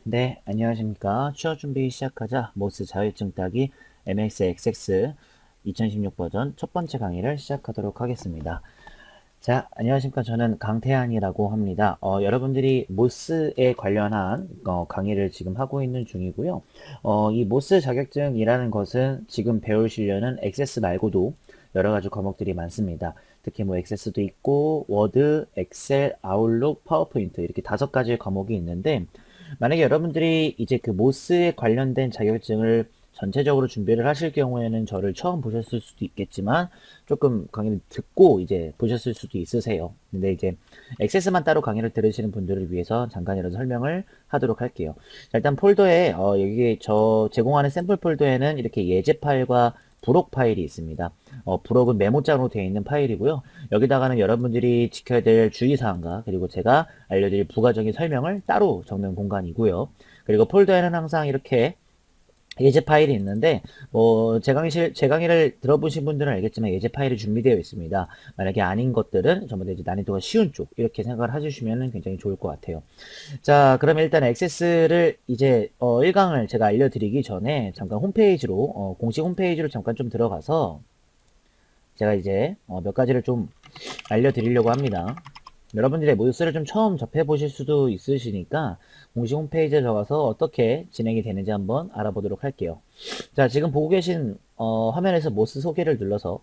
네, 안녕하십니까. 취업 준비 시작하자. 모스 자율증 따기 MXXX 2016 버전 첫 번째 강의를 시작하도록 하겠습니다. 자, 안녕하십니까. 저는 강태환이라고 합니다. 여러분들이 모스에 관련한 강의를 지금 하고 있는 중이고요. 이 모스 자격증이라는 것은 지금 배우시려는 액세스 말고도 여러 가지 과목들이 많습니다. 특히 뭐 액세스도 있고 워드, 엑셀, 아웃룩, 파워포인트 이렇게 5가지의 과목이 있는데 만약에 여러분들이 이제 그 모스에 관련된 자격증을 전체적으로 준비를 하실 경우에는 저를 처음 보셨을 수도 있겠지만 조금 강의를 듣고 이제 보셨을 수도 있으세요. 근데 이제 액세스만 따로 강의를 들으시는 분들을 위해서 잠깐이라도 설명을 하도록 할게요. 자, 일단 폴더에 여기 저 제공하는 샘플 폴더에는 이렇게 예제 파일과 부록 파일이 있습니다. 부록은 메모장으로 되어 있는 파일이고요. 여기다가는 여러분들이 지켜야 될 주의사항과 그리고 제가 알려드릴 부가적인 설명을 따로 적는 공간이고요. 그리고 폴더에는 항상 이렇게 예제 파일이 있는데 제 강의를 들어보신 분들은 알겠지만 예제 파일이 준비되어 있습니다. 만약에 아닌 것들은 전부 다 이제 난이도가 쉬운 쪽 이렇게 생각을 해주시면 굉장히 좋을 것 같아요. 자, 그러면 일단 액세스를 이제 1강을 제가 알려드리기 전에 잠깐 홈페이지로 공식 홈페이지로 잠깐 좀 들어가서 제가 이제 몇 가지를 좀 알려드리려고 합니다. 여러분들의 모드스를 좀 처음 접해보실 수도 있으시니까 공식 홈페이지에 들어가서 어떻게 진행이 되는지 한번 알아보도록 할게요. 자, 지금 보고 계신 화면에서 모스 소개를 눌러서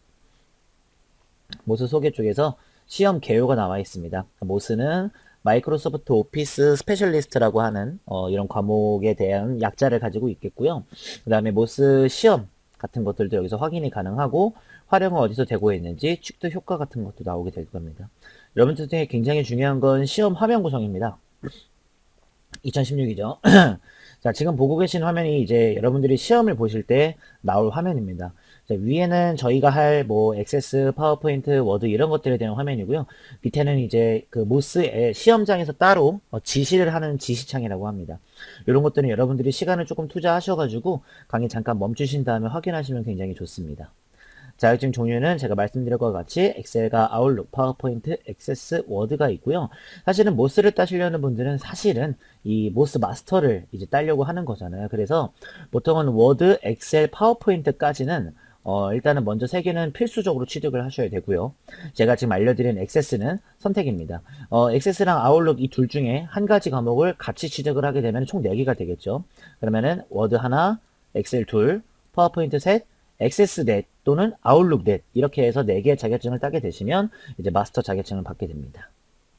모스 소개 쪽에서 시험 개요가 나와 있습니다. 모스는 마이크로소프트 오피스 스페셜리스트라고 하는 이런 과목에 대한 약자를 가지고 있겠고요. 그 다음에 모스 시험 같은 것들도 여기서 확인이 가능하고 활용은 어디서 되고 있는지 축도 효과 같은 것도 나오게 될 겁니다. 여러분들 중에 굉장히 중요한 건 시험 화면 구성입니다. 2016이죠. 자, 지금 보고 계신 화면이 이제 여러분들이 시험을 보실 때 나올 화면입니다. 자, 위에는 저희가 할 뭐 액세스, 파워포인트, 워드 이런 것들에 대한 화면이고요. 밑에는 이제 그 모스의 시험장에서 따로 지시를 하는 지시창이라고 합니다. 이런 것들은 여러분들이 시간을 조금 투자하셔가지고 강의 잠깐 멈추신 다음에 확인하시면 굉장히 좋습니다. 자격증 종류는 제가 말씀드린 것과 같이 엑셀과 아웃룩, 파워포인트, 액세스, 워드가 있고요. 사실은 모스를 따시려는 분들은 사실은 이 모스 마스터를 이제 따려고 하는 거잖아요. 그래서 보통은 워드, 엑셀, 파워포인트까지는 일단은 먼저 3개는 필수적으로 취득을 하셔야 되고요. 제가 지금 알려드린 액세스는 선택입니다. 액세스랑 아웃룩 이 둘 중에 한 가지 과목을 같이 취득을 하게 되면 총 4개가 되겠죠. 그러면은 워드 하나, 엑셀 둘, 파워포인트 셋, 액세스 넷 또는 아웃룩 넷 이렇게 해서 4개의 자격증을 따게 되시면 이제 마스터 자격증을 받게 됩니다.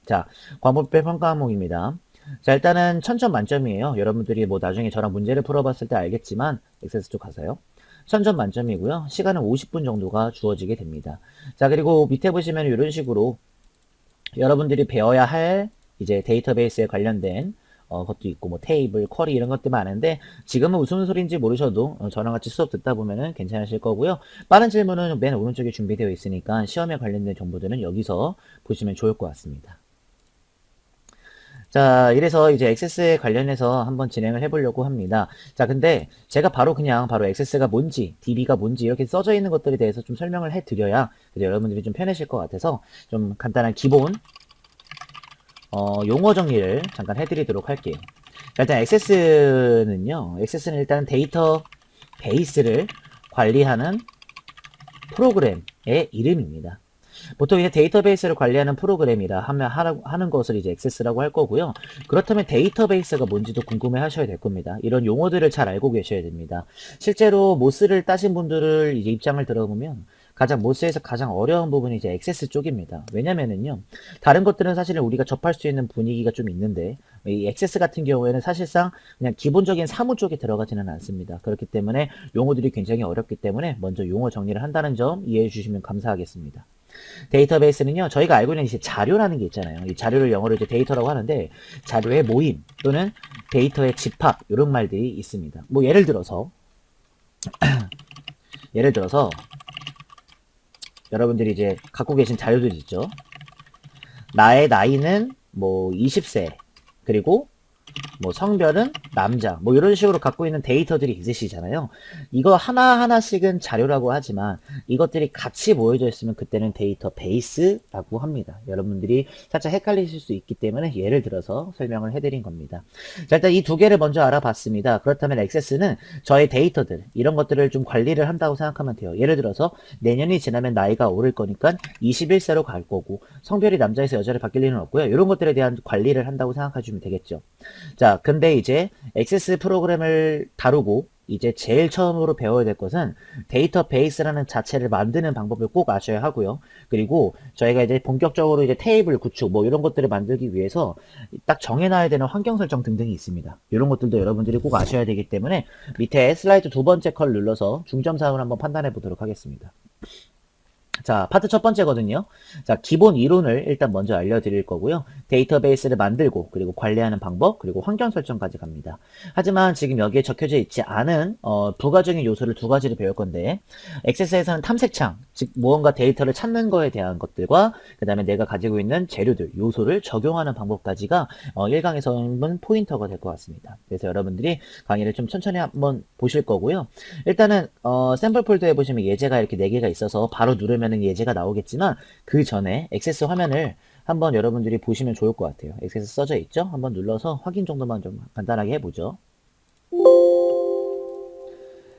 자, 과목별 평가 항목입니다. 자, 일단은 1000점 만점이에요. 여러분들이 뭐 나중에 저랑 문제를 풀어봤을 때 알겠지만 액세스 쪽 가서요. 1000점 만점이고요. 시간은 50분 정도가 주어지게 됩니다. 자, 그리고 밑에 보시면 이런 식으로 여러분들이 배워야 할 이제 데이터베이스에 관련된 것도 있고 뭐 테이블, 쿼리 이런 것들 많은데 지금은 무슨 소리인지 모르셔도 저랑 같이 수업 듣다 보면은 괜찮으실 거고요. 빠른 질문은 맨 오른쪽에 준비되어 있으니까 시험에 관련된 정보들은 여기서 보시면 좋을 것 같습니다. 자, 이래서 이제 액세스에 관련해서 한번 진행을 해보려고 합니다. 자, 근데 제가 바로 액세스가 뭔지, DB가 뭔지 이렇게 써져 있는 것들에 대해서 좀 설명을 해드려야 여러분들이 좀 편하실 것 같아서 좀 간단한 기본 용어 정리를 잠깐 해드리도록 할게요. 일단 액세스는 일단 데이터 베이스를 관리하는 프로그램의 이름입니다. 보통 이제 데이터베이스를 관리하는 프로그램이라 하는 것을 이제 액세스라고 할 거고요. 그렇다면 데이터베이스가 뭔지도 궁금해 하셔야 될 겁니다. 이런 용어들을 잘 알고 계셔야 됩니다. 실제로 모스를 따신 분들을 이제 입장을 들어보면 모스에서 가장 어려운 부분이 이제 액세스 쪽입니다. 왜냐면은요, 다른 것들은 사실은 우리가 접할 수 있는 분위기가 좀 있는데, 이 액세스 같은 경우에는 사실상 그냥 기본적인 사무 쪽에 들어가지는 않습니다. 그렇기 때문에 용어들이 굉장히 어렵기 때문에 먼저 용어 정리를 한다는 점 이해해 주시면 감사하겠습니다. 데이터베이스는요, 저희가 알고 있는 이제 자료라는 게 있잖아요. 이 자료를 영어로 이제 데이터라고 하는데, 자료의 모임 또는 데이터의 집합, 이런 말들이 있습니다. 뭐, 예를 들어서, 여러분들이 이제 갖고 계신 자료들 있죠. 나의 나이는 뭐 20세, 그리고 뭐 성별은 남자, 뭐 이런 식으로 갖고 있는 데이터들이 있으시잖아요. 이거 하나하나씩은 자료라고 하지만 이것들이 같이 모여져 있으면 그때는 데이터베이스라고 합니다. 여러분들이 살짝 헷갈리실 수 있기 때문에 예를 들어서 설명을 해드린 겁니다. 자, 일단 이 두 개를 먼저 알아봤습니다. 그렇다면 액세스는 저의 데이터들, 이런 것들을 좀 관리를 한다고 생각하면 돼요. 예를 들어서 내년이 지나면 나이가 오를 거니까 21세로 갈 거고 성별이 남자에서 여자를 바뀔 일은 없고요. 이런 것들에 대한 관리를 한다고 생각하시면 되겠죠. 자, 근데 이제 액세스 프로그램을 다루고 이제 제일 처음으로 배워야 될 것은 데이터베이스라는 자체를 만드는 방법을 꼭 아셔야 하고요. 그리고 저희가 이제 본격적으로 이제 테이블 구축 뭐 이런 것들을 만들기 위해서 딱 정해놔야 되는 환경 설정 등등이 있습니다. 이런 것들도 여러분들이 꼭 아셔야 되기 때문에 밑에 슬라이드 두 번째 컬 눌러서 중점사항을 한번 판단해 보도록 하겠습니다. 자, 파트 첫 번째거든요. 자, 기본 이론을 일단 먼저 알려드릴 거고요. 데이터베이스를 만들고, 그리고 관리하는 방법, 그리고 환경 설정까지 갑니다. 하지만 지금 여기에 적혀져 있지 않은 부가적인 요소를 두 가지를 배울 건데, 액세스에서는 탐색창, 즉 무언가 데이터를 찾는 거에 대한 것들과 그 다음에 내가 가지고 있는 재료들, 요소를 적용하는 방법까지가 1강에서는 포인터가 될 것 같습니다. 그래서 여러분들이 강의를 좀 천천히 한번 보실 거고요. 일단은 샘플 폴더에 보시면 예제가 이렇게 4개가 있어서 바로 누르면 예제가 나오겠지만 그 전에 액세스 화면을 한번 여러분들이 보시면 좋을 것 같아요. 액세스 써져 있죠? 한번 눌러서 확인 정도만 좀 간단하게 해보죠.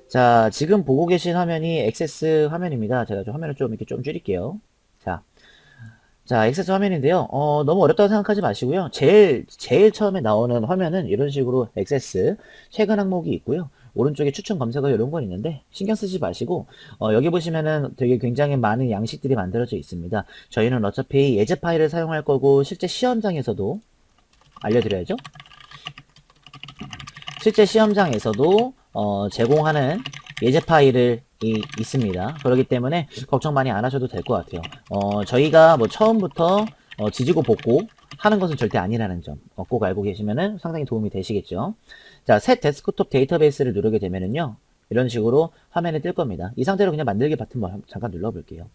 자, 지금 보고 계신 화면이 액세스 화면입니다. 제가 좀 화면을 좀 이렇게 좀 줄일게요. 자, 액세스 화면인데요. 너무 어렵다고 생각하지 마시고요. 제일 처음에 나오는 화면은 이런 식으로 액세스 최근 항목이 있고요. 오른쪽에 추천 검색어 이런 건 있는데 신경 쓰지 마시고 여기 보시면은 되게 굉장히 많은 양식들이 만들어져 있습니다. 저희는 어차피 예제 파일을 사용할 거고 실제 시험장에서도 알려드려야죠. 실제 시험장에서도 제공하는 예제 파일을 있습니다. 그렇기 때문에 걱정 많이 안 하셔도 될 것 같아요. 저희가 뭐 처음부터 지지고 볶고 하는 것은 절대 아니라는 점 꼭 알고 계시면은 상당히 도움이 되시겠죠. 자, 셋 데스크톱 데이터베이스를 누르게 되면은요. 이런 식으로 화면에 뜰 겁니다. 이 상태로 그냥 만들기 버튼 잠깐 눌러볼게요.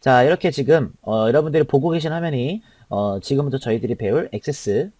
자, 이렇게 지금 여러분들이 보고 계신 화면이 지금부터 저희들이 배울 액세스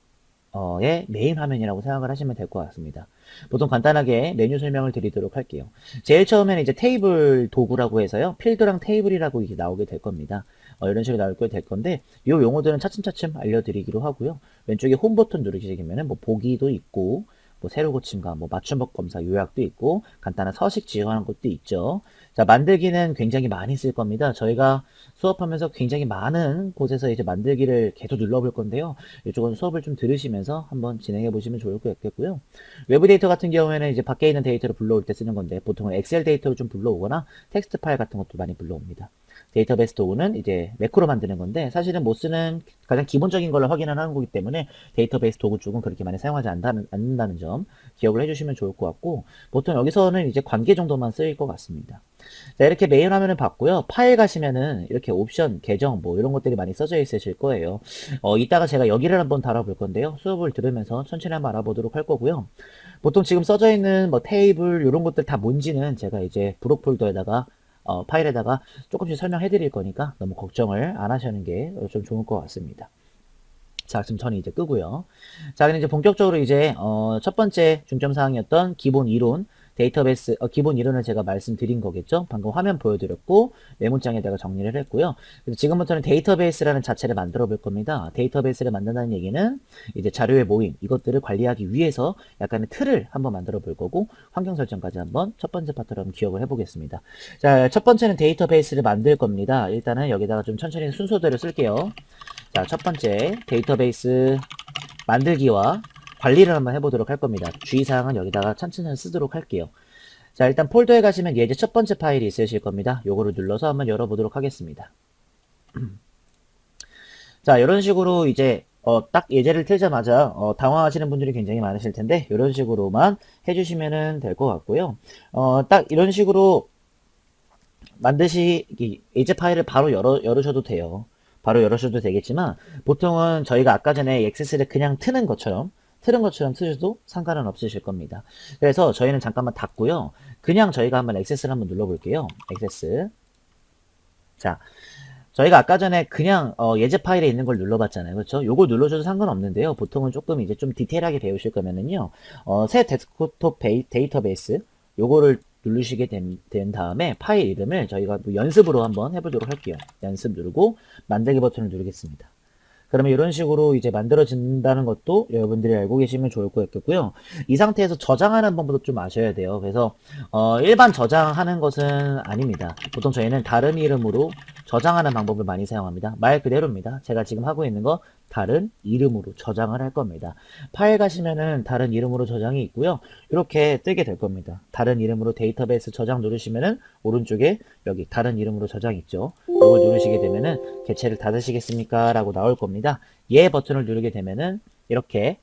의 메인 화면이라고 생각을 하시면 될 것 같습니다. 보통 간단하게 메뉴 설명을 드리도록 할게요. 제일 처음에는 이제 테이블 도구라고 해서요. 필드랑 테이블이라고 이게 나오게 될 겁니다. 이런 식으로 나올 될 건데 이 용어들은 차츰차츰 알려드리기로 하고요. 왼쪽에 홈 버튼 누르시게 되면 뭐 보기도 있고 뭐 세로 고침과 뭐 맞춤법 검사 요약도 있고 간단한 서식 지원하는 것도 있죠. 자, 만들기는 굉장히 많이 쓸 겁니다. 저희가 수업하면서 굉장히 많은 곳에서 이제 만들기를 계속 눌러볼 건데요. 이쪽은 수업을 좀 들으시면서 한번 진행해 보시면 좋을 것 같겠고요. 외부 데이터 같은 경우에는 이제 밖에 있는 데이터를 불러올 때 쓰는 건데 보통은 엑셀 데이터를 좀 불러오거나 텍스트 파일 같은 것도 많이 불러옵니다. 데이터베이스 도구는 이제 매크로 만드는 건데 사실은 못 쓰는 가장 기본적인 걸로 확인을 하는 거기 때문에 데이터베이스 도구 쪽은 그렇게 많이 사용하지 않는다는 점 기억을 해주시면 좋을 것 같고 보통 여기서는 이제 관계 정도만 쓰일 것 같습니다. 자, 이렇게 메인 화면을 봤고요. 파일 가시면은 이렇게 옵션, 계정 뭐 이런 것들이 많이 써져 있으실 거예요. 이따가 제가 여기를 한번 다뤄볼 건데요. 수업을 들으면서 천천히 한번 알아보도록 할 거고요. 보통 지금 써져 있는 뭐 테이블 이런 것들 다 뭔지는 제가 이제 브록 폴더에다가 파일에다가 조금씩 설명해 드릴 거니까 너무 걱정을 안 하시는 게 좀 좋을 것 같습니다. 자, 지금 저는 이제 끄고요. 자, 그럼 이제 본격적으로 이제 첫 번째 중점 사항이었던 기본 이론 데이터베이스 기본 이론을 제가 말씀드린 거겠죠. 방금 화면 보여드렸고 메모장에다가 정리를 했고요. 그래서 지금부터는 데이터베이스라는 자체를 만들어 볼 겁니다. 데이터베이스를 만든다는 얘기는 이제 자료의 모임 이것들을 관리하기 위해서 약간의 틀을 한번 만들어 볼 거고 환경 설정까지 한번 첫 번째 파트로 한번 기억을 해보겠습니다. 자, 첫 번째는 데이터베이스를 만들 겁니다. 일단은 여기다가 좀 천천히 순서대로 쓸게요. 자, 첫 번째 데이터베이스 만들기와 관리를 한번 해보도록 할 겁니다. 주의사항은 여기다가 천천히 쓰도록 할게요. 자, 일단 폴더에 가시면 예제 첫 번째 파일이 있으실 겁니다. 요거를 눌러서 한번 열어보도록 하겠습니다. 자, 이런 식으로 이제 딱 예제를 틀자마자 당황하시는 분들이 굉장히 많으실 텐데 이런 식으로만 해주시면 될 것 같고요. 딱 이런 식으로 예제 파일을 바로 열으셔도 돼요. 바로 열으셔도 되겠지만 보통은 저희가 아까 전에 액세스를 그냥 트는 것처럼 트셔도 상관은 없으실 겁니다. 그래서 저희는 잠깐만 닫고요. 그냥 저희가 한번 액세스를 한번 눌러볼게요. 액세스. 자, 저희가 아까 전에 그냥 예제 파일에 있는 걸 눌러봤잖아요. 그렇죠? 요거 눌러줘도 상관없는데요. 보통은 조금 이제 좀 디테일하게 배우실 거면은요. 새 데스크톱 데이터베이스 요거를 누르시게 된 다음에 파일 이름을 저희가 뭐 연습으로 한번 해보도록 할게요. 연습 누르고 만들기 버튼을 누르겠습니다. 그러면 이런 식으로 이제 만들어진다는 것도 여러분들이 알고 계시면 좋을 것 같겠고요. 이 상태에서 저장하는 방법도 좀 아셔야 돼요. 그래서 일반 저장하는 것은 아닙니다. 보통 저희는 다른 이름으로 저장하는 방법을 많이 사용합니다. 말 그대로입니다. 제가 지금 하고 있는 거 다른 이름으로 저장을 할 겁니다. 파일 가시면은 다른 이름으로 저장이 있고요. 이렇게 뜨게 될 겁니다. 다른 이름으로 데이터베이스 저장 누르시면은 오른쪽에 여기 다른 이름으로 저장 있죠. 이걸 누르시게 되면은 개체를 닫으시겠습니까? 라고 나올 겁니다. 예 버튼을 누르게 되면은 이렇게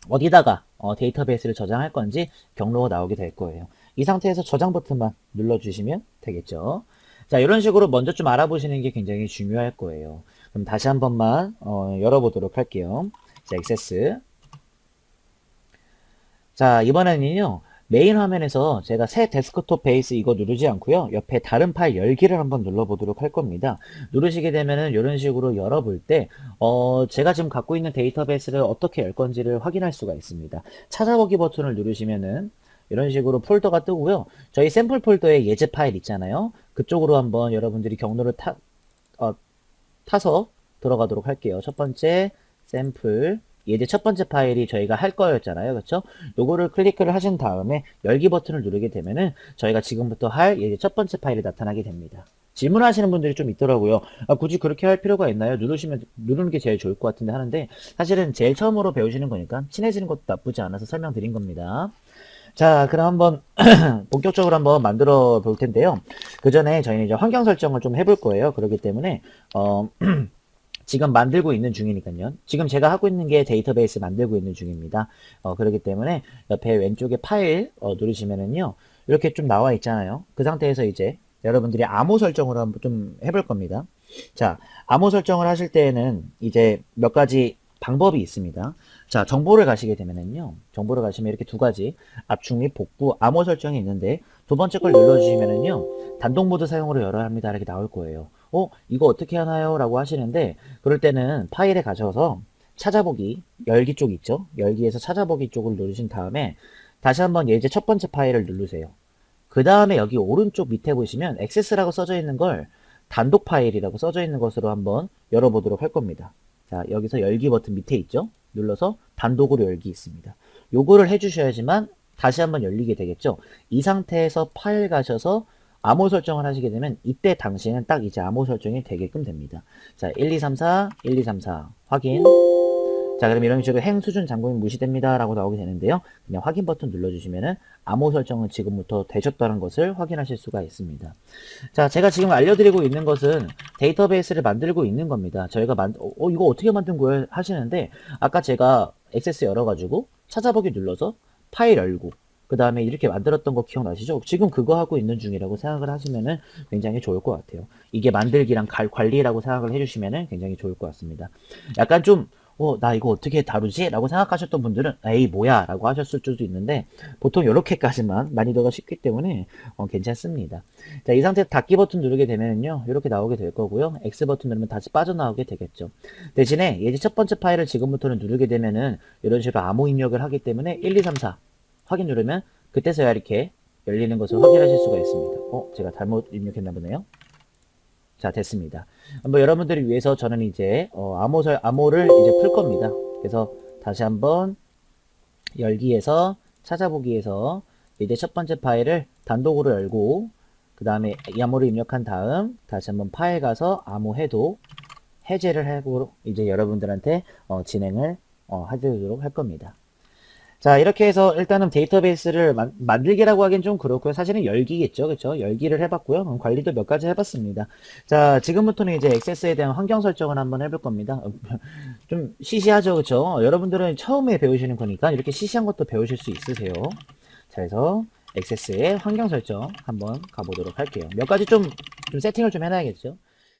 어디다가 데이터베이스를 저장할 건지 경로가 나오게 될 거예요. 이 상태에서 저장 버튼만 눌러주시면 되겠죠. 자, 이런 식으로 먼저 좀 알아보시는 게 굉장히 중요할 거예요. 그럼 다시 한 번만 열어보도록 할게요. 자, 액세스. 자, 이번에는요. 메인 화면에서 제가 새 데스크톱 베이스 이거 누르지 않고요. 옆에 다른 파일 열기를 한번 눌러보도록 할 겁니다. 누르시게 되면은 이런 식으로 열어볼 때 제가 지금 갖고 있는 데이터베이스를 어떻게 열 건지를 확인할 수가 있습니다. 찾아보기 버튼을 누르시면은 이런 식으로 폴더가 뜨고요. 저희 샘플 폴더에 예제 파일 있잖아요. 그쪽으로 한번 여러분들이 경로를 타서 들어가도록 할게요. 첫 번째 샘플 예제 첫 번째 파일이 저희가 할 거였잖아요. 그렇죠? 요거를 클릭을 하신 다음에 열기 버튼을 누르게 되면은 저희가 지금부터 할 예제 첫 번째 파일이 나타나게 됩니다. 질문하시는 분들이 좀 있더라고요. 아, 굳이 그렇게 할 필요가 있나요? 누르는 게 제일 좋을 것 같은데 하는데 사실은 제일 처음으로 배우시는 거니까 친해지는 것도 나쁘지 않아서 설명드린 겁니다. 자, 그럼 한번 본격적으로 한번 만들어 볼 텐데요. 그 전에 저희는 이제 환경 설정을 좀 해볼 거예요. 그렇기 때문에 지금 만들고 있는 중이니까요. 지금 제가 하고 있는 게 데이터베이스 만들고 있는 중입니다. 그렇기 때문에 옆에 왼쪽에 파일 누르시면은요. 이렇게 좀 나와 있잖아요. 그 상태에서 이제 여러분들이 암호 설정을 한번 좀 해볼 겁니다. 자, 암호 설정을 하실 때에는 이제 몇 가지 방법이 있습니다. 자, 정보를 가시게 되면은요. 정보를 가시면 이렇게 두 가지 압축 및 복구 암호 설정이 있는데 두 번째 걸 눌러주시면은요. 단독 모드 사용으로 열어야 합니다. 이렇게 나올 거예요. 이거 어떻게 하나요? 라고 하시는데 그럴 때는 파일에 가셔서 찾아보기 열기 쪽 있죠? 열기에서 찾아보기 쪽을 누르신 다음에 다시 한번 예제 첫 번째 파일을 누르세요. 그 다음에 여기 오른쪽 밑에 보시면 액세스라고 써져 있는 걸 단독 파일이라고 써져 있는 것으로 한번 열어보도록 할 겁니다. 자, 여기서 열기 버튼 밑에 있죠? 눌러서 단독으로 열기 있습니다. 요거를 해주셔야지만 다시 한번 열리게 되겠죠? 이 상태에서 파일 가셔서 암호 설정을 하시게 되면 이때 당시에는 딱 이제 암호 설정이 되게끔 됩니다. 자, 1234, 1234 확인. 자, 그럼 이런 식으로 행 수준 잠금이 무시됩니다 라고 나오게 되는데요. 그냥 확인 버튼 눌러주시면은 암호 설정은 지금부터 되셨다는 것을 확인하실 수가 있습니다. 자, 제가 지금 알려드리고 있는 것은 데이터베이스를 만들고 있는 겁니다. 저희가 이거 어떻게 만든 거예요? 하시는데 아까 제가 액세스 열어가지고 찾아보기 눌러서 파일 열고 그 다음에 이렇게 만들었던 거 기억나시죠? 지금 그거 하고 있는 중이라고 생각을 하시면은 굉장히 좋을 것 같아요. 이게 만들기랑 관리라고 생각을 해주시면은 굉장히 좋을 것 같습니다. 약간 좀 나 이거 어떻게 다루지? 라고 생각하셨던 분들은 에이 뭐야 라고 하셨을 수도 있는데 보통 이렇게까지만 난이도가 쉽기 때문에 괜찮습니다. 자, 이 상태에서 닫기 버튼 누르게 되면요 이렇게 나오게 될 거고요. X 버튼 누르면 다시 빠져나오게 되겠죠. 대신에 예제 첫 번째 파일을 지금부터는 누르게 되면은 이런 식으로 암호 입력을 하기 때문에 1, 2, 3, 4 확인 누르면 그때서야 이렇게 열리는 것을 확인하실 수가 있습니다. 제가 잘못 입력했나 보네요. 자, 됐습니다. 한번 여러분들을 위해서 저는 이제 암호를 이제 풀 겁니다. 그래서 다시 한번 열기에서 찾아보기에서 이제 첫 번째 파일을 단독으로 열고 그 다음에 이 암호를 입력한 다음 다시 한번 파일 가서 암호 해도 해제를 하고 이제 여러분들한테 진행을 하도록 할 겁니다. 자, 이렇게 해서 일단은 데이터베이스를 만들기라고 하긴 좀 그렇고요. 사실은 열기겠죠. 그렇죠? 열기를 해봤고요. 관리도 몇 가지 해봤습니다. 자, 지금부터는 이제 액세스에 대한 환경 설정을 한번 해볼 겁니다. 좀 시시하죠. 그렇죠? 여러분들은 처음에 배우시는 거니까 이렇게 시시한 것도 배우실 수 있으세요. 자, 그래서 액세스의 환경 설정 한번 가보도록 할게요. 몇 가지 좀 세팅을 좀 해놔야겠죠.